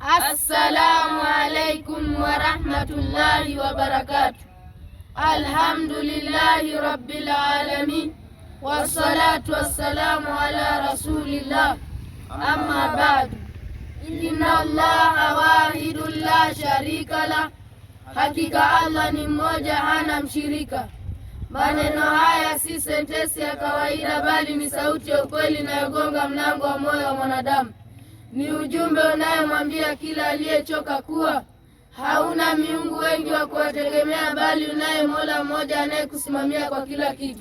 Assalamu alaikum wa rahmatullahi wa barakatuh. Alhamdulillahi rabbil alamin, wassalatu wassalamu ala rasulillah, amma ba'du. Inna Allaha wahidun la sharika la, hakika Allah ni mmoja hana mshirika. Maneno haya si sentensi ya kawaida, bali ni sauti ya ukweli inayogonga mlango wa moyo wa mwanadamu. Ni ujumbe unayemwambia kila aliyechoka kuwa hauna miungu wengi wa kuwategemea, bali unaye Mola mmoja anayekusimamia kwa kila kitu.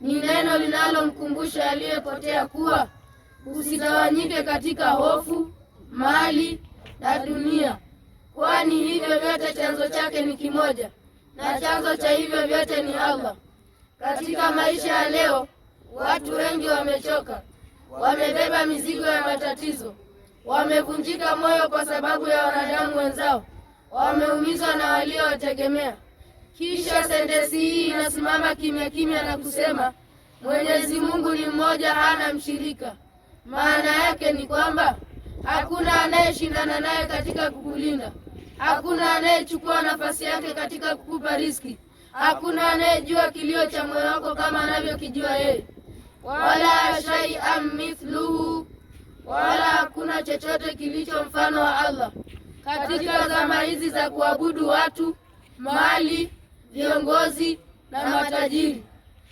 Ni neno linalomkumbusha aliyepotea kuwa usitawanyike katika hofu, mali na dunia, kwani hivyo vyote chanzo chake ni kimoja, na chanzo cha hivyo vyote ni Allah. Katika maisha ya leo, watu wengi wamechoka, wamebeba mizigo ya matatizo, wamevunjika moyo kwa sababu ya wanadamu wenzao, wameumizwa na waliowategemea. Kisha sentensi hii inasimama kimya kimya na kusema, Mwenyezi Mungu ni mmoja, hana mshirika. Maana yake ni kwamba hakuna anayeshindana naye katika kukulinda, hakuna anayechukua nafasi yake katika kukupa riziki, hakuna anayejua kilio cha moyo wako kama anavyokijua yeye. Wala shay'an mithluhu, wala hakuna chochote kilicho mfano wa Allah. Katika zama hizi za kuabudu watu, mali, viongozi na matajiri,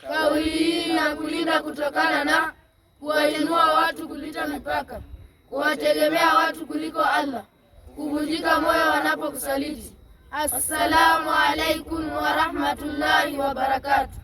kauli hii inakulinda kutokana na kuwainua watu kulita mipaka, kuwategemea watu kuliko Allah, kuvunjika moyo wanapokusaliti. Assalamu alaikum wa rahmatullahi wa barakatuh.